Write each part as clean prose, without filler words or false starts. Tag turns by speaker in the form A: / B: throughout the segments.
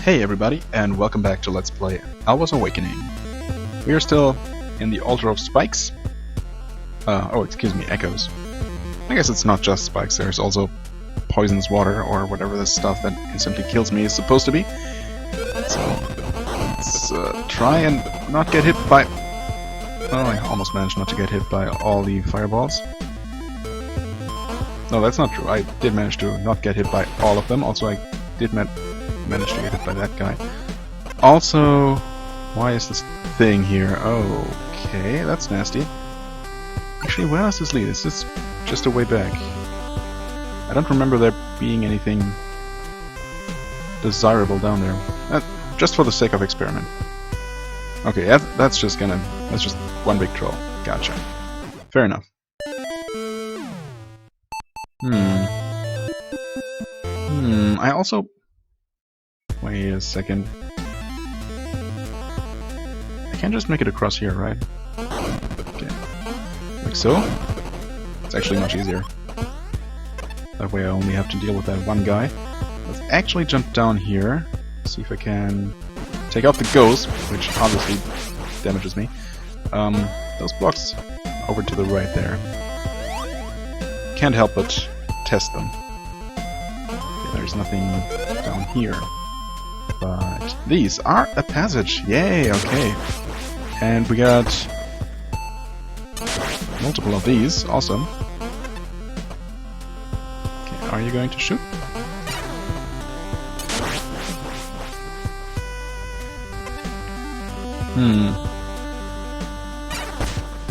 A: Hey everybody, and welcome back to Let's Play Alwa's Awakening. We are still in the Altar of Spikes. Echoes. I guess it's not just spikes, there's also poisonous water, or whatever this stuff that instantly kills me is supposed to be. So, let's try and not get hit by... Oh, I almost managed not to get hit by all the fireballs. No, that's not true. I did manage to not get hit by all of them. Also, I did manage to get hit by that guy. Also, why is this thing here? Okay, that's nasty. Actually, where does this lead? Is this just a way back? I don't remember there being anything desirable down there. Just for the sake of experiment. Okay, that's just one big troll. Gotcha. Fair enough. I also... Wait a second. I can't just make it across here, right? Okay. Like so? It's actually much easier. That way I only have to deal with that one guy. Let's actually jump down here. See if I can take out the ghost, which obviously damages me. Those blocks over to the right there. Can't help but test them. Okay, there's nothing down here. But these are a passage. Yay, okay. And we got multiple of these. Awesome. Okay, are you going to shoot?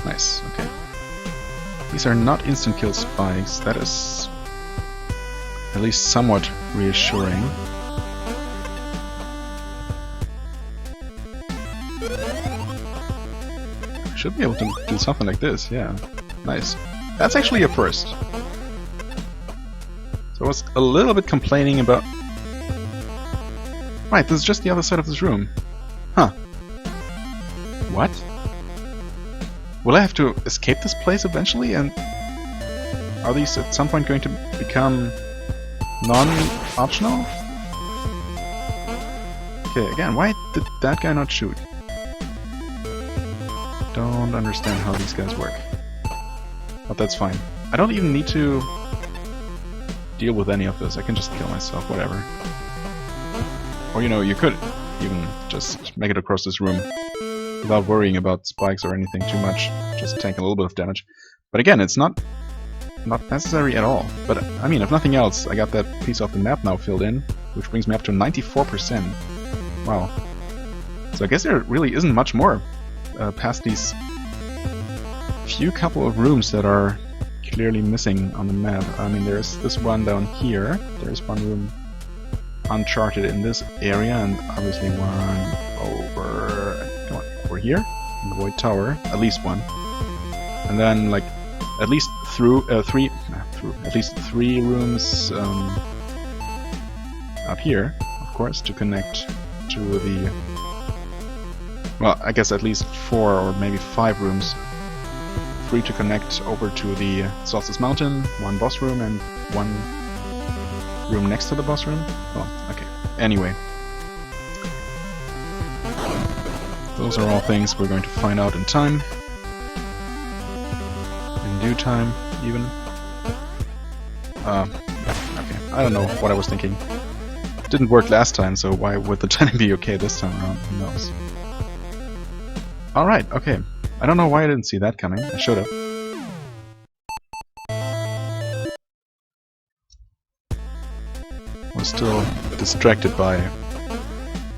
A: Nice, okay. These are not instant kill spikes. That is at least somewhat reassuring. Should be able to do something like this, yeah. Nice. That's actually a first. So I was a little bit complaining about... Right, this is just the other side of this room. Huh. What? Will I have to escape this place eventually, and... Are these at some point going to become non-optional? Okay, again, why did that guy not shoot? Don't understand how these guys work. But that's fine. I don't even need to deal with any of this. I can just kill myself, whatever. Or, you know, you could even just make it across this room without worrying about spikes or anything too much. Just take a little bit of damage. But again, it's not necessary at all. But, I mean, if nothing else, I got that piece of the map now filled in, which brings me up to 94%. Wow. So I guess there really isn't much more past these few couple of rooms that are clearly missing on the map. I mean, there's this one down here, there's one room uncharted in this area, and obviously one over here, in the Void Tower, at least one. And then, like, at least at least three rooms up here, of course, to connect to the... Well, I guess at least 4 or maybe 5 rooms free to connect over to the Solstice Mountain, one boss room and one room next to the boss room. Oh, okay. Anyway. Those are all things we're going to find out in time. In due time, even. Okay. I don't know what I was thinking. It didn't work last time, so why would the timing be okay this time around? Who knows? Alright, okay. I don't know why I didn't see that coming. I should have. I was still distracted by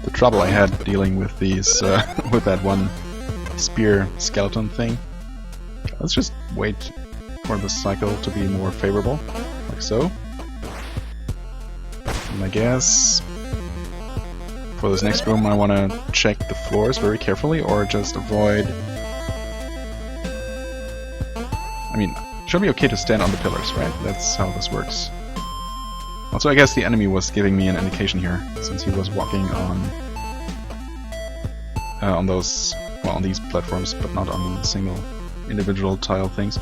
A: the trouble I had dealing with these, with that one spear skeleton thing. Let's just wait for the cycle to be more favorable, like so. And I guess... For this next room I want to check the floors very carefully, or just avoid... I mean, it should be okay to stand on the pillars, right? That's how this works. Also, I guess the enemy was giving me an indication here, since he was walking on those... well, on these platforms, but not on single individual tile things.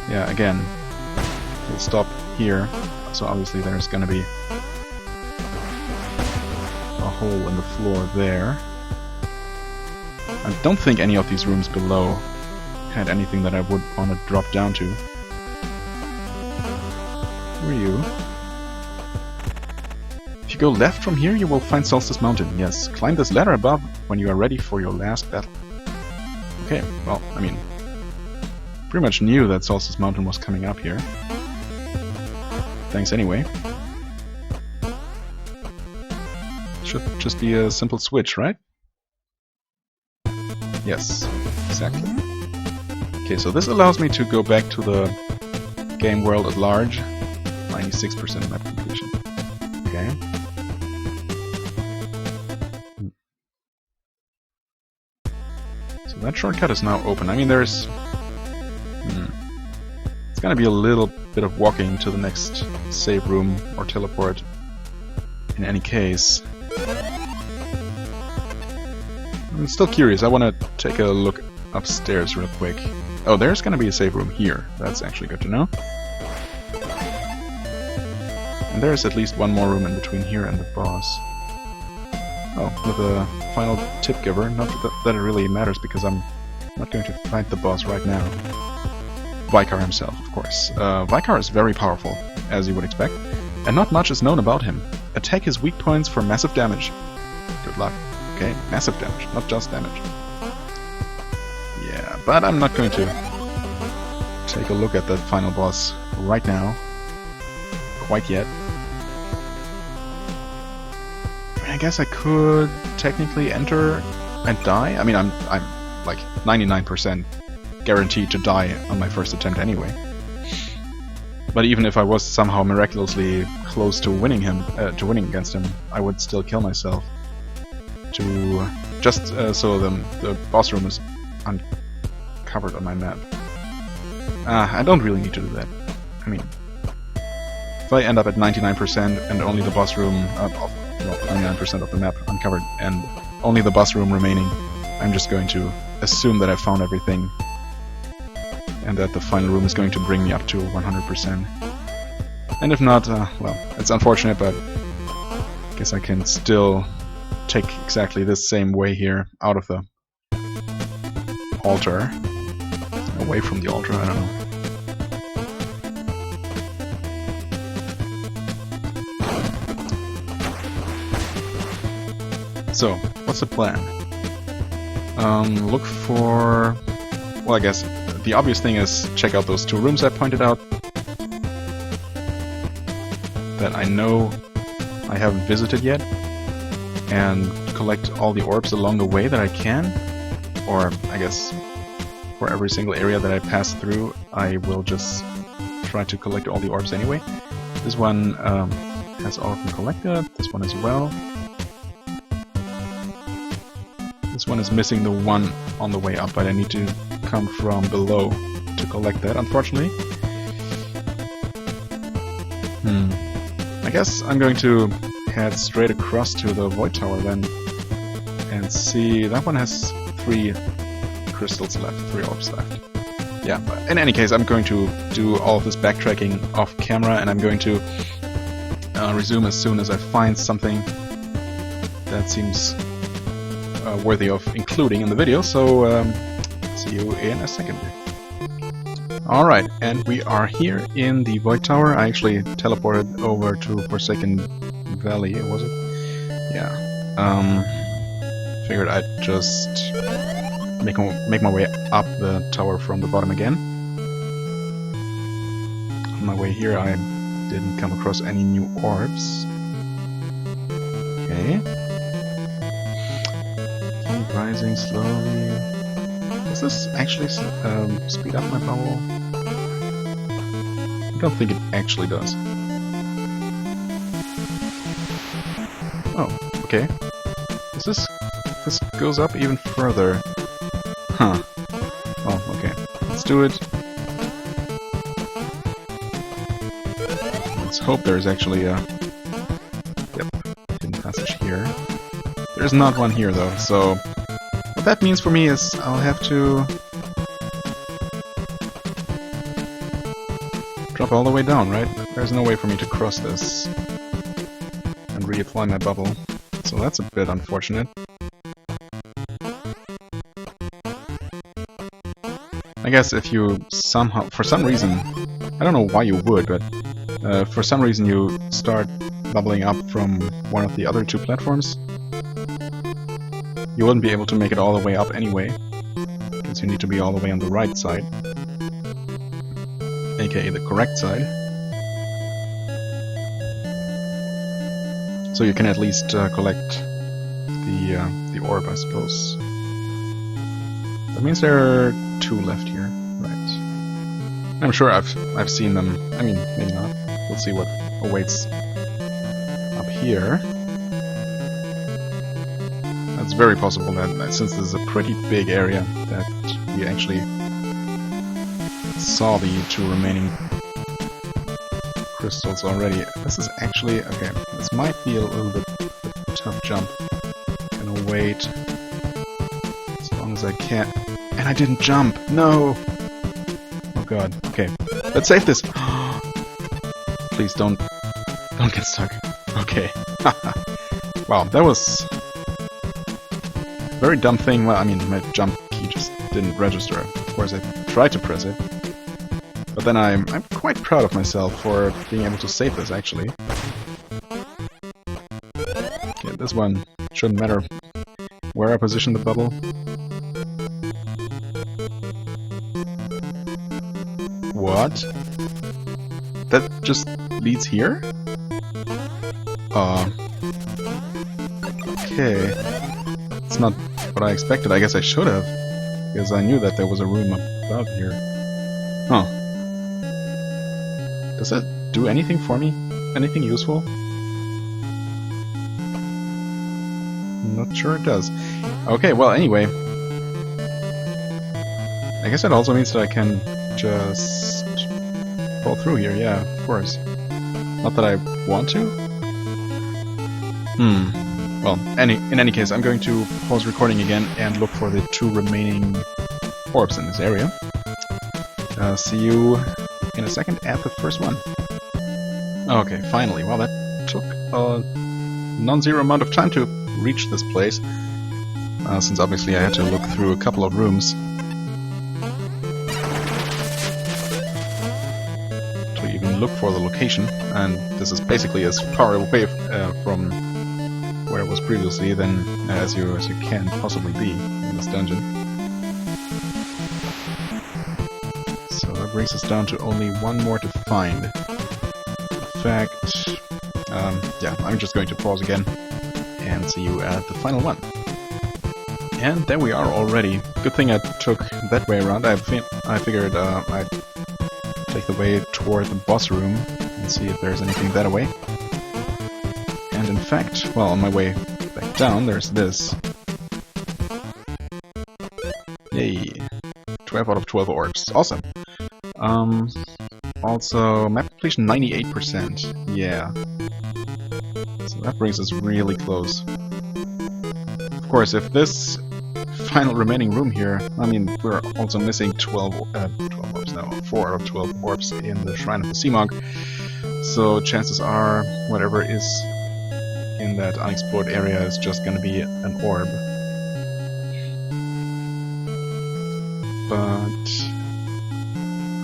A: Yeah, again, we'll stop here, so obviously there's gonna be hole in the floor there. I don't think any of these rooms below had anything that I would want to drop down to. Who are you? If you go left from here, you will find Solstice Mountain. Yes, climb this ladder above when you are ready for your last battle. Okay, well, I mean, pretty much knew that Solstice Mountain was coming up here. Thanks anyway. Should just be a simple switch, right? Yes, exactly. Okay, so this allows me to go back to the game world at large. 96% map completion. Okay. So that shortcut is now open. I mean, there's... It's gonna be a little bit of walking to the next save room or teleport. In any case. I'm still curious. I want to take a look upstairs real quick. Oh, there's gonna be a save room here. That's actually good to know. And there's at least one more room in between here and the boss. Oh, with a final tip giver. Not that it really matters because I'm not going to fight the boss right now. Vikar himself, of course. Vikar is very powerful, as you would expect, and not much is known about him. Attack his weak points for massive damage. Good luck. Okay, massive damage, not just damage. Yeah, but I'm not going to take a look at that final boss right now. Quite yet. I guess I could technically enter and die. I mean, I'm like 99% guaranteed to die on my first attempt anyway. But even if I was somehow miraculously close to winning against him, I would still kill myself. To just so the boss room is uncovered on my map. I don't really need to do that. I mean, if I end up at 99% and only the boss room, 99% of the map uncovered and only the boss room remaining, I'm just going to assume that I've found everything and that the final room is going to bring me up to 100%. And if not, well, it's unfortunate, but I guess I can still take exactly this same way here out of the altar. Away from the altar, I don't know. So, what's the plan? Look for... Well, I guess the obvious thing is check out those two rooms I pointed out that I know I haven't visited yet, and collect all the orbs along the way that I can, or I guess for every single area that I pass through I will just try to collect all the orbs anyway. This one has all of them collected, this one as well. This one is missing the one on the way up, but I need to come from below to collect that, unfortunately. I guess I'm going to head straight across to the Void Tower then and see. That one has 3 crystals left, 3 orbs left. Yeah, but in any case, I'm going to do all of this backtracking off camera, and I'm going to resume as soon as I find something that seems worthy of including in the video, so see you in a second. Alright, and we are here in the Void Tower. I actually teleported over to Forsaken Valley, was it? Yeah. Figured I'd just make my way up the tower from the bottom again. On my way here I didn't come across any new orbs. Okay. Keep rising slowly. Does this actually speed up my bubble? I don't think it actually does. Oh, okay. This goes up even further. Huh. Oh, okay. Let's do it. Let's hope there's actually a... Yep, hidden passage here. There's not one here though, so... What that means for me is I'll have to... drop all the way down, right? There's no way for me to cross this and reapply my bubble. So that's a bit unfortunate. I guess if you somehow, for some reason, I don't know why you would, but for some reason you start bubbling up from one of the other two platforms, you wouldn't be able to make it all the way up anyway, because you need to be all the way on the right side, aka the correct side. So you can at least collect the orb, I suppose. That means there are two left here, right? I'm sure I've seen them. I mean, maybe not. We'll see what awaits up here. It's very possible that since this is a pretty big area, that we actually saw the two remaining crystals already. This is actually okay. This might be a little bit a tough jump. Gonna wait as long as I can. And I didn't jump! No! Oh god. Okay. Let's save this! Please don't get stuck. Okay. Wow, that was a very dumb thing. Well, I mean, my jump key just didn't register. Of course, I tried to press it. But then I'm quite proud of myself for being able to save this, actually. Okay, this one shouldn't matter where I position the bubble. What? That just leads here? Okay. It's not what I expected. I guess I should have, because I knew that there was a room above here. Huh. Does that do anything for me? Anything useful? Not sure it does. Okay, well, anyway. I guess that also means that I can just fall through here, yeah, of course. Not that I want to? Well, in any case, I'm going to pause recording again and look for the two remaining orbs in this area. See you in a second at the first one. Okay, finally. Well, that took a non-zero amount of time to reach this place, since obviously I had to look through a couple of rooms to even look for the location, and this is basically as far away from where it was previously than as you can possibly be in this dungeon. So that brings us down to only one more to find. In fact, yeah, I'm just going to pause again and see you at the final one. And there we are already. Good thing I took that way around. I figured I'd take the way toward the boss room and see if there's anything that way. And in fact, well, on my way back down, there's this. Yay! 12 out of 12 orbs. Awesome! Also, map completion 98%. Yeah. So that brings us really close. Of course, if this final remaining room here, I mean, we're also missing 12 orbs now, 4 out of 12 orbs in the Shrine of the Sea Monk. So chances are, whatever is in that unexplored area is just gonna be an orb. But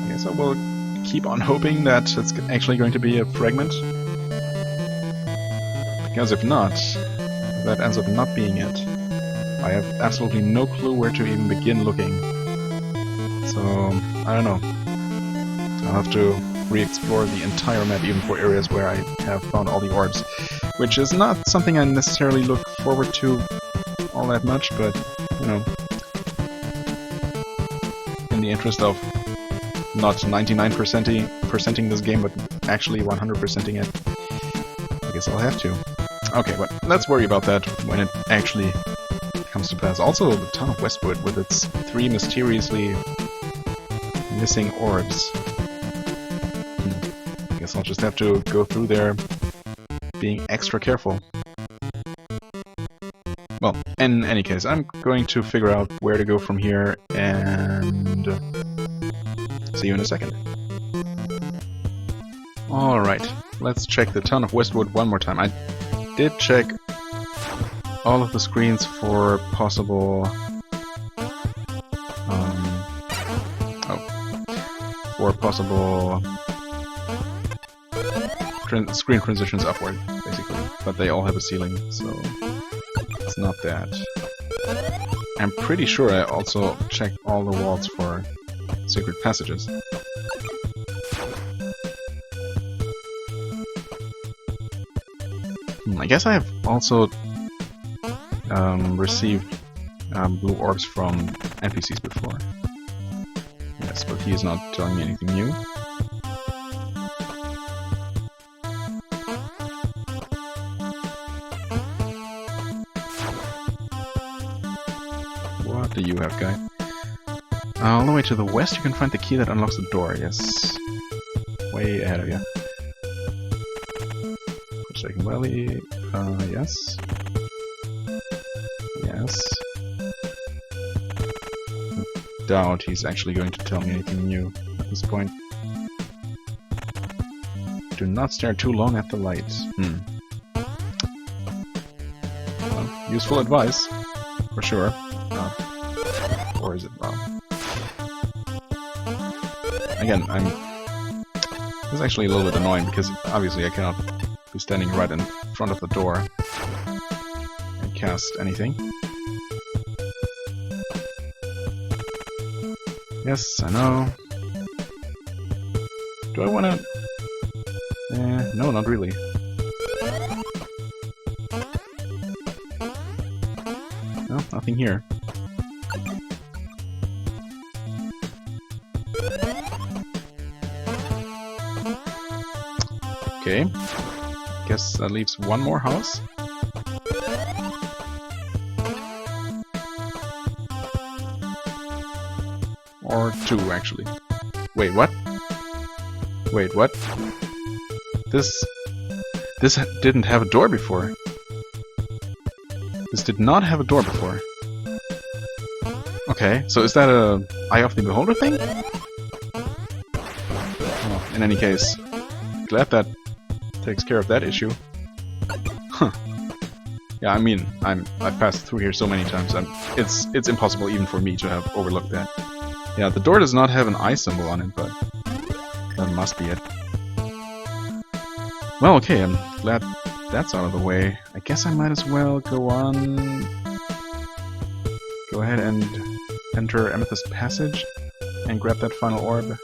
A: I guess I will keep on hoping that it's actually going to be a fragment. Because if not, that ends up not being it. I have absolutely no clue where to even begin looking. So, I don't know. I'll have to re-explore the entire map, even for areas where I have found all the orbs. Which is not something I necessarily look forward to all that much, but, you know, in the interest of not 99%ing this game, but actually 100%ing it, I guess I'll have to. Okay, but let's worry about that when it actually comes to pass. Also, the town of Westwood, with its 3 mysteriously missing orbs. I guess I'll just have to go through there being extra careful. Well, in any case, I'm going to figure out where to go from here, and see you in a second. Alright, let's check the town of Westwood one more time. I did check all of the screens for possible screen transitions upward, basically. But they all have a ceiling, so it's not that. I'm pretty sure I also checked all the walls for secret passages. I guess I have also received blue orbs from NPCs before. Yes, but he is not telling me anything new. What do you have, guy? All the way to the west you can find the key that unlocks the door, yes. Way ahead of you. Forsaken Valley, yes. Yes. I doubt he's actually going to tell me anything new at this point. Do not stare too long at the light. Well, useful advice, for sure. Or is it wrong? Again, this is actually a little bit annoying because obviously I cannot be standing right in front of the door and cast anything. Yes, I know. Do I wanna... no, not really. No, nothing here. Okay, guess that leaves one more house. Or two, actually. Wait, what? Wait, what? This didn't have a door before. This did not have a door before. Okay, so is that a Eye of the Beholder thing? Well, in any case, glad that takes care of that issue. Huh. Yeah, I mean, I've passed through here so many times, it's impossible even for me to have overlooked that. Yeah, the door does not have an eye symbol on it, but that must be it. Well, okay, I'm glad that's out of the way. I guess I might as well go ahead and enter Amethyst Passage and grab that final orb.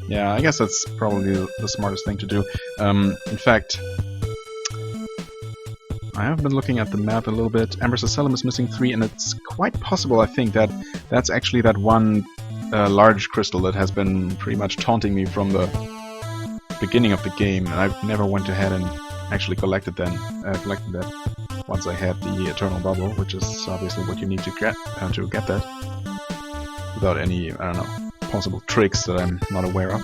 A: Yeah, I guess that's probably the smartest thing to do. In fact, I have been looking at the map a little bit. Amber's Asylum is missing 3, and it's quite possible, I think, that that's actually that one large crystal that has been pretty much taunting me from the beginning of the game, and I've never went ahead and actually collected that once I had the Eternal Bubble, which is obviously what you need to get that, without any, I don't know, possible tricks that I'm not aware of.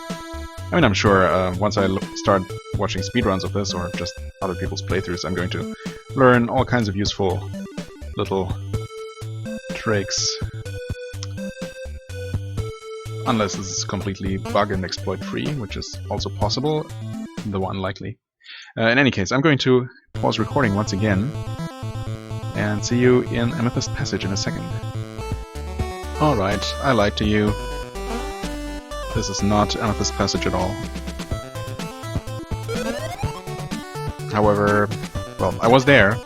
A: I mean, I'm sure once I start watching speedruns of this, or just other people's playthroughs, I'm going to learn all kinds of useful little tricks. Unless this is completely bug and exploit free, which is also possible, though unlikely. In any case, I'm going to pause recording once again, and see you in Amethyst Passage in a second. Alright, I lied to you. This is not Amethyst Passage at all. However, well, I was there,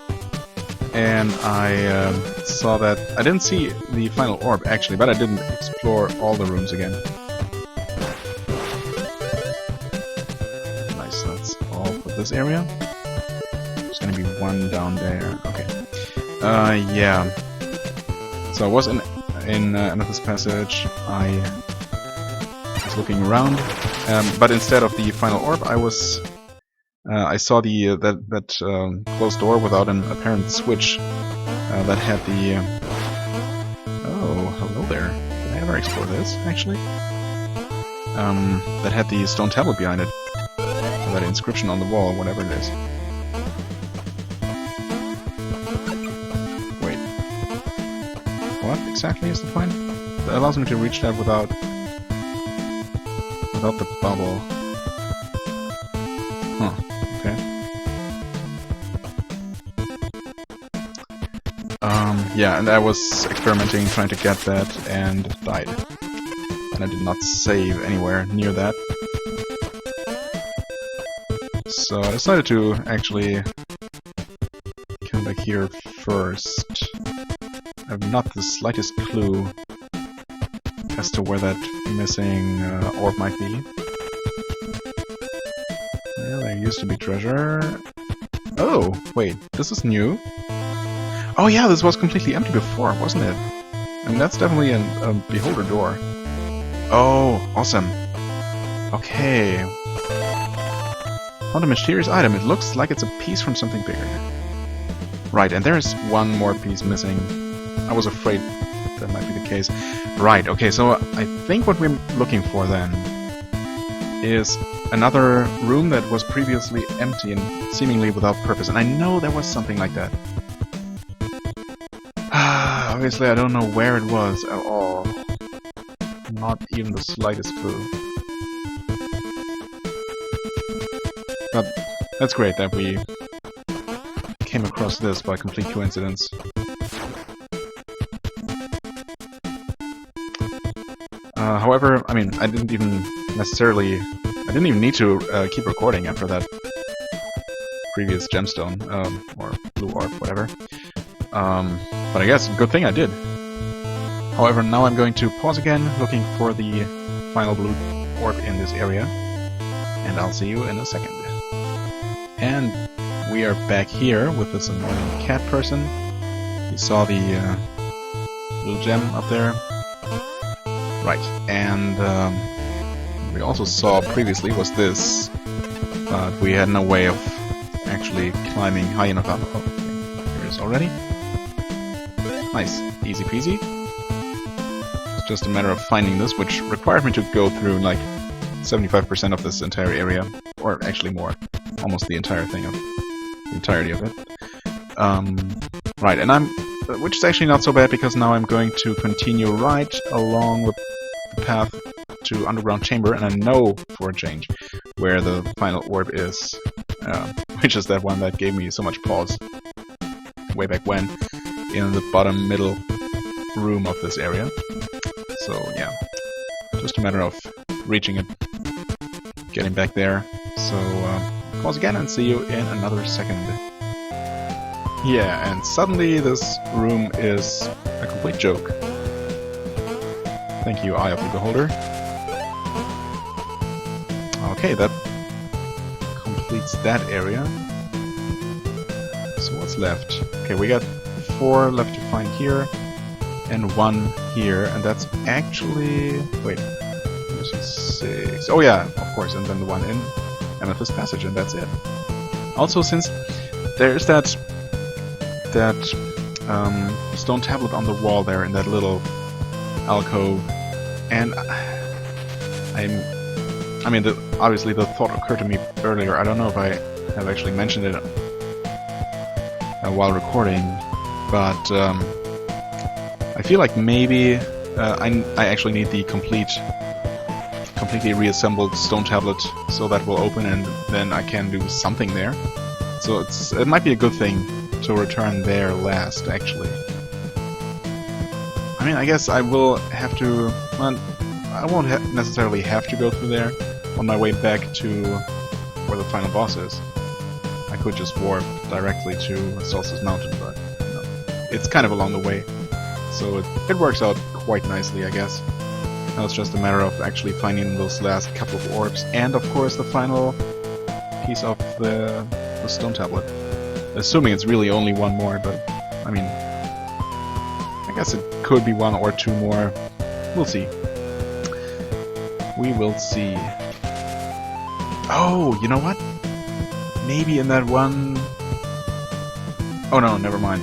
A: and I saw that... I didn't see the final orb, actually, but I didn't explore all the rooms again. Nice, that's all for this area. There's gonna be one down there. Okay. Yeah. So I was in Amethyst Passage. I was looking around, but instead of the final orb, I saw the that closed door without an apparent switch that had the. Oh, hello there. Did I ever explore this actually? That had the stone tablet behind it, or that inscription on the wall, whatever it is. Wait, what exactly is the point? That allows me to reach that without the bubble. Huh. Okay. Yeah, and I was experimenting, trying to get that, and died. And I did not save anywhere near that. So I decided to actually come back here first. I have not the slightest clue as to where that missing orb might be. Yeah, there used to be treasure. Oh, wait, this is new. Oh yeah, this was completely empty before, wasn't it? I mean, that's definitely a beholder door. Oh, awesome. Okay. Found a mysterious item. It looks like it's a piece from something bigger. Right, and there is one more piece missing. I was afraid that might be the case. Right, okay, so I think what we're looking for then is another room that was previously empty and seemingly without purpose. And I know there was something like that. Obviously, I don't know where it was at all. Not even the slightest clue. But that's great that we came across this by complete coincidence. However, I mean, I didn't even need to keep recording after that previous gemstone, or blue orb, whatever. But I guess good thing I did. However, now I'm going to pause again, looking for the final blue orb in this area, and I'll see you in a second. And we are back here with this annoying cat person. You saw the blue gem up there. Right, and we also saw previously was this, but we had no way of actually climbing high enough up. Oh, here it is already. Nice, easy peasy. It's just a matter of finding this, which required me to go through like 75% of this entire area, or actually more, almost the entire thing of the entirety of it. Right, and which is actually not so bad because now I'm going to continue right along the path to underground chamber, and I know for a change where the final orb is, which is that one that gave me so much pause way back when, in the bottom middle room of this area. So yeah, just a matter of reaching it, getting back there. So pause again and see you in another second. Yeah, and suddenly this room is a complete joke. Thank you, Eye of the Beholder. Okay, that completes that area. So what's left? Okay, we got 4 left to find here, and 1 here, and that's actually... wait, there's 6... oh yeah, of course, and then the one in Amethyst Passage, and that's it. Also, since there's that stone tablet on the wall there in that little alcove, and I mean, obviously the thought occurred to me earlier. I don't know if I have actually mentioned it while recording, but I feel like maybe I actually need the completely reassembled stone tablet, so that will open and then I can do something there. So it might be a good thing to return there last, actually. I mean, I guess I will have to... well, I won't necessarily have to go through there on my way back to where the final boss is. I could just warp directly to Solstice Mountain, but you know, it's kind of along the way. So it works out quite nicely, I guess. Now it's just a matter of actually finding those last couple of orbs, and of course the final piece of the stone tablet. Assuming it's really only 1 more, but I mean, I guess it could be 1 or 2 more. We'll see. We will see. Oh, you know what? Maybe in that one... oh no, never mind.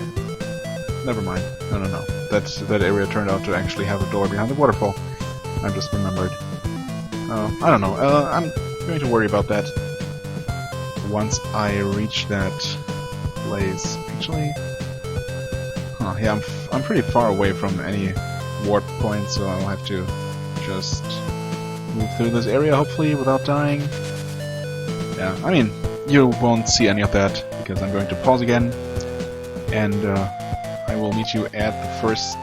A: Never mind. No. That area turned out to actually have a door behind the waterfall. I just remembered. I don't know. I'm going to worry about that once I reach that place. Actually... huh, yeah, I'm pretty far away from any warp points, so I'll have to just move through this area, hopefully, without dying. Yeah, I mean, you won't see any of that, because I'm going to pause again, and I will meet you at the first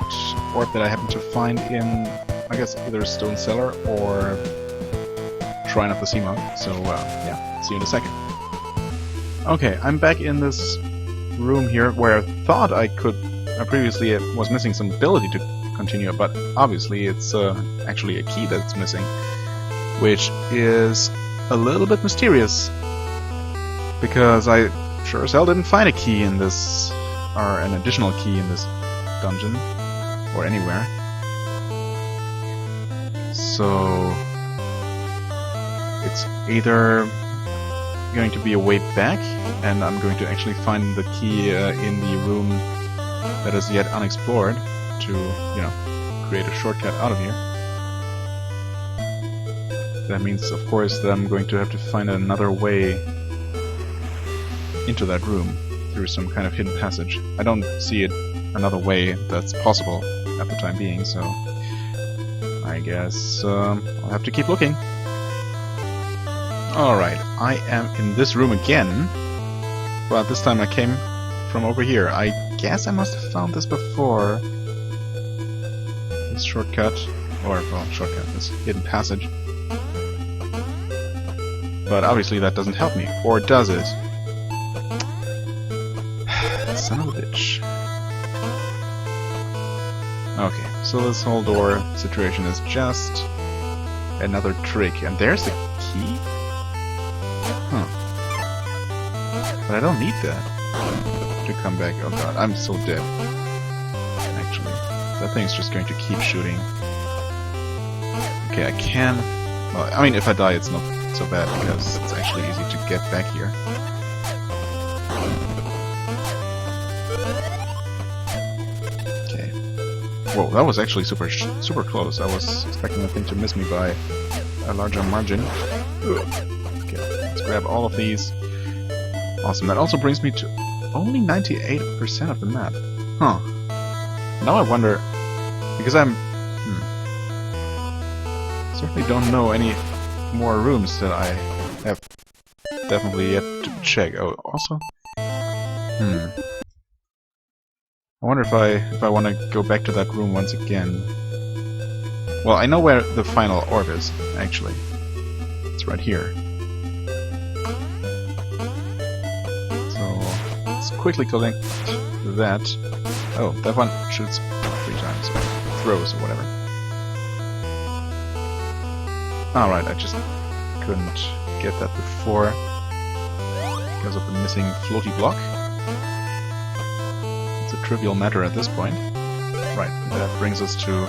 A: orb that I happen to find in, I guess, either a stone cellar or Shrine of the Sea Monk. So, yeah, see you in a second. Okay, I'm back in this room here where I thought I previously was missing some ability to continue, but obviously it's actually a key that's missing, which is a little bit mysterious, because I sure as hell didn't find a key in this, or an additional key in this dungeon, or anywhere. So it's either going to be a way back, and I'm going to actually find the key in the room that is yet unexplored to, you know, create a shortcut out of here. That means, of course, that I'm going to have to find another way into that room through some kind of hidden passage. I don't see another way that's possible at the time being, so I guess I'll have to keep looking. Alright, I am in this room again, but this time I came from over here. I guess I must have found this before. This shortcut, or, well, shortcut, this hidden passage. But obviously that doesn't help me, or does it? Son of a bitch. Okay, so this whole door situation is just another trick, and there's the key? Huh. But I don't need that to come back. Oh god, I'm so dead. Actually, that thing's just going to keep shooting. Okay, I can... Well, I mean, if I die, it's not so bad, because it's actually easy to get back here. Okay. Whoa, that was actually super close. I was expecting the thing to miss me by a larger margin. Okay, let's grab all of these. Awesome, that also brings me to only 98% of the map. Huh. Now I wonder, because I'm... certainly don't know any more rooms that I have definitely yet to check. Oh, also... I wonder if I want to go back to that room once again. Well, I know where the final orb is, actually. It's right here. So, let's quickly collect that. Oh, that one shoots 3 times, or throws, or whatever. Alright, I just couldn't get that before because of the missing floaty block. It's a trivial matter at this point. Right, that brings us to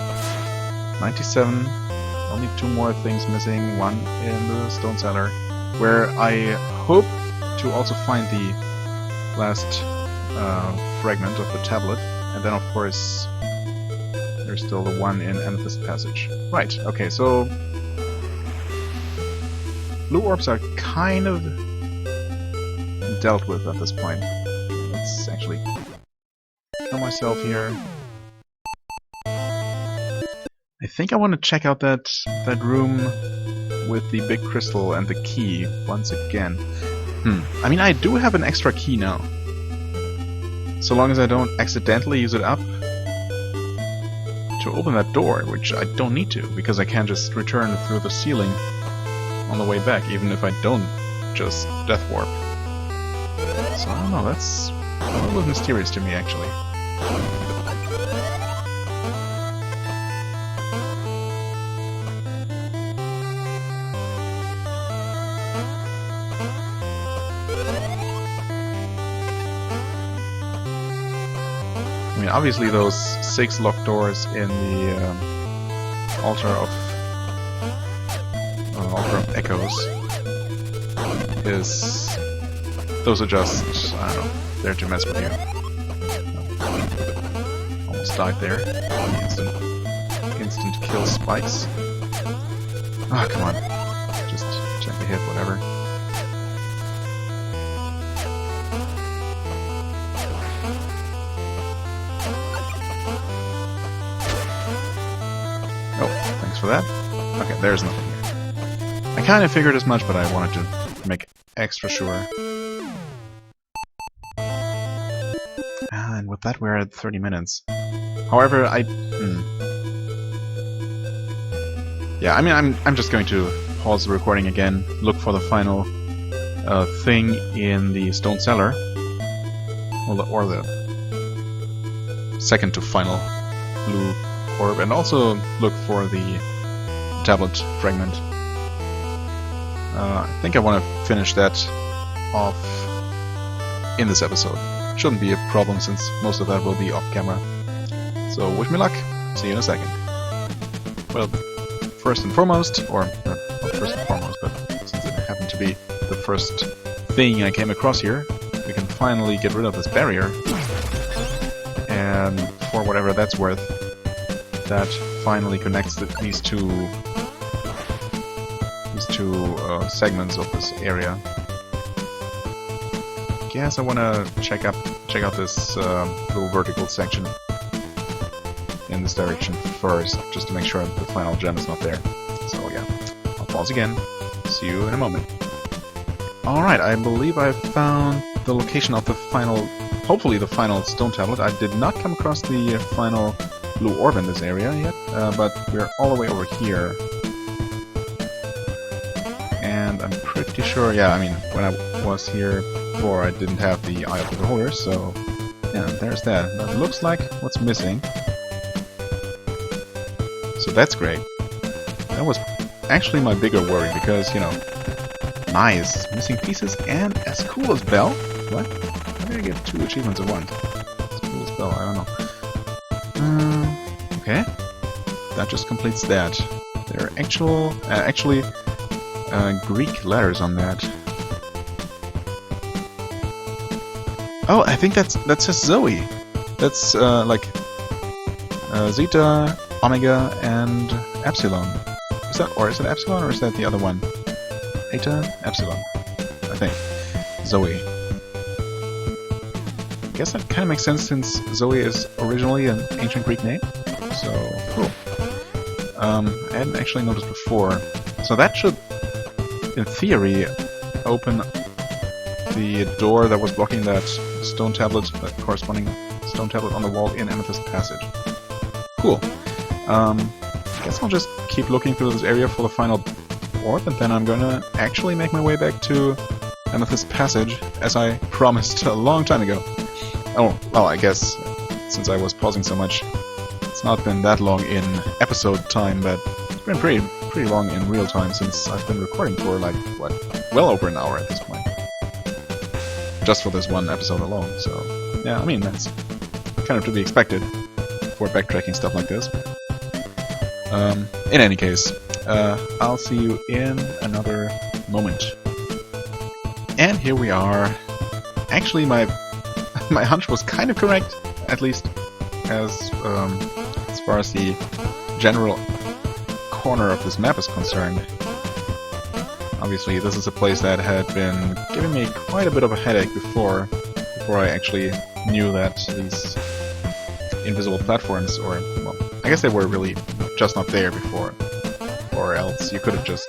A: 97. Only 2 more things missing, one in the stone cellar, where I hope to also find the last fragment of the tablet, and then of course there's still the one in Amethyst Passage. Right, okay, so blue orbs are kind of dealt with at this point. Let's actually kill myself here. I think I want to check out that room with the big crystal and the key once again. I mean, I do have an extra key now. So long as I don't accidentally use it up to open that door, which I don't need to, because I can just return through the ceiling on the way back, even if I don't just death warp. So I don't know, that's a little bit mysterious to me, actually. I mean, obviously those 6 locked doors in the Altar of Echoes those are just, I don't know, there to mess with you. Almost died there. Instant kill spikes. Ah, come on. Just gently hit, whatever. Oh, thanks for that. Okay, there's nothing here. I kind of figured as much, but I wanted to make extra sure. And with that, we're at 30 minutes. However, yeah, I mean, I'm just going to pause the recording again, look for the final thing in the stone cellar, or the second to final blue orb, and also look for the tablet fragment. I think I want to finish that off in this episode. Shouldn't be a problem since most of that will be off camera. So wish me luck. See you in a second. Well, first and foremost, or not first and foremost, but since it happened to be the first thing I came across here, we can finally get rid of this barrier. And for whatever that's worth, that finally connects these two segments of this area. Guess I want to check out this little vertical section in this direction first, just to make sure the final gem is not there. So yeah, I'll pause again. See you in a moment. Alright, I believe I found the location of the final, hopefully the final stone tablet. I did not come across the final blue orb in this area yet, but we're all the way over here. And I'm pretty sure, yeah, I mean, when I was here before, I didn't have the Eye of the Beholder, so yeah, there's that. That looks like what's missing. So that's great. That was actually my bigger worry, because, you know, nice, missing pieces and as cool as Bell. What? How did I get 2 achievements at once? As cool as Bell, I don't know. Okay. That just completes that. There are actually Greek letters on that. Oh, I think that says Zoe. That's like Zeta, Omega, and Epsilon. Is it Epsilon, or is that the other one? Eta, Epsilon, I think. Zoe. I guess that kind of makes sense since Zoe is originally an ancient Greek name. So cool. I hadn't actually noticed before. So that should, in theory, open the door that was blocking that stone tablet, that corresponding stone tablet on the wall in Amethyst Passage. Cool. I guess I'll just keep looking through this area for the final orb, and then I'm gonna actually make my way back to Amethyst Passage, as I promised a long time ago. Oh, well, I guess, since I was pausing so much, it's not been that long in episode time, but it's been pretty long in real time, since I've been recording for, like, what, well over an hour at this point. Just for this one episode alone, so yeah, I mean, that's kind of to be expected for backtracking stuff like this. In any case, I'll see you in another moment. And here we are. Actually, my hunch was kind of correct, at least as far as the general corner of this map is concerned. Obviously, this is a place that had been giving me quite a bit of a headache before I actually knew that these invisible platforms, or, well, I guess they were really just not there before, or else you could have just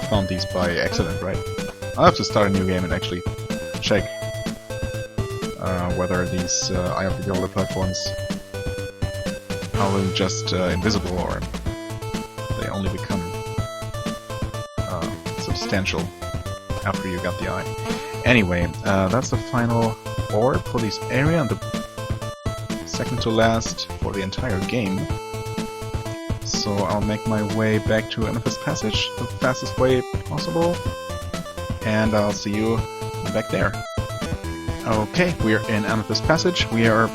A: found these by accident, right? I'll have to start a new game and actually check whether these Eye of the Beholder platforms are really just invisible, or they only become substantial after you got the eye. Anyway, that's the final orb for this area, and the second to last for the entire game. So I'll make my way back to Amethyst Passage the fastest way possible, and I'll see you back there. Okay, we're in Amethyst Passage. We are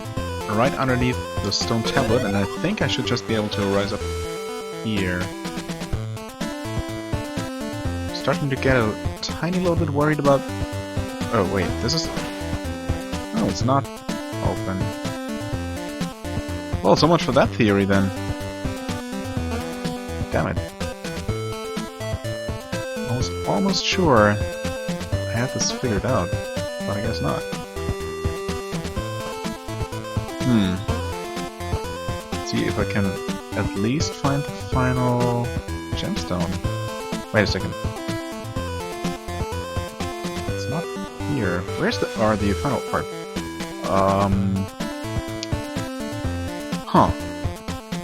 A: right underneath the stone tablet, and I think I should just be able to rise up here. Starting to get a tiny little bit worried about... Oh wait, this is... Oh, it's not open. Well, so much for that theory then. Damn it. I was almost sure I had this figured out, but I guess not. Let's see if I can at least find the final gemstone. Wait a second. It's not here. Where's the final part? Huh.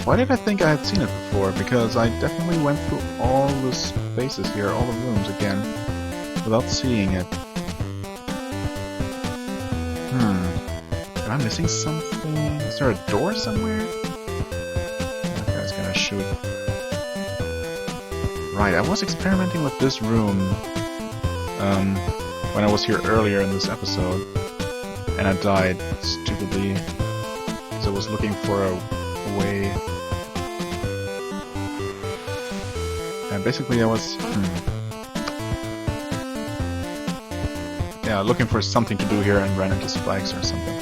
A: Why did I think I had seen it before? Because I definitely went through all the spaces here, all the rooms again, without seeing it. Am I missing something? Is there a door somewhere? That guy's gonna shoot. Right, I was experimenting with this room when I was here earlier in this episode, and I died stupidly because I was looking for a way. And basically I was yeah, looking for something to do here and ran into spikes or something.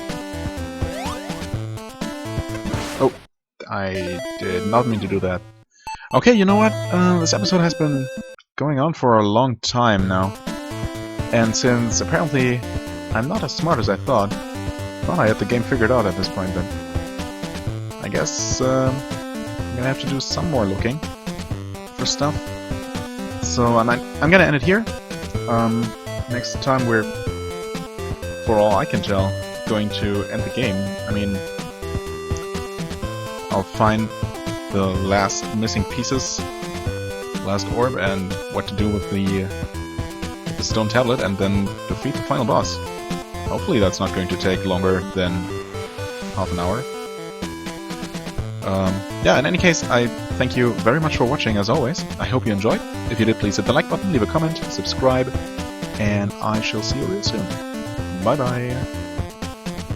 A: Oh, I did not mean to do that. Okay, you know what? This episode has been going on for a long time now. And since apparently I'm not as smart as I thought I had the game figured out at this point, then I guess I'm gonna have to do some more looking for stuff. So I'm gonna end it here. Next time we're, for all I can tell, going to end the game. I mean, I'll find the last missing pieces, last orb, and what to do with the stone tablet, and then defeat the final boss. Hopefully that's not going to take longer than half an hour. Yeah, in any case, I thank you very much for watching as always. I hope you enjoyed. If you did, please hit the like button, leave a comment, subscribe, and I shall see you real soon. Bye bye!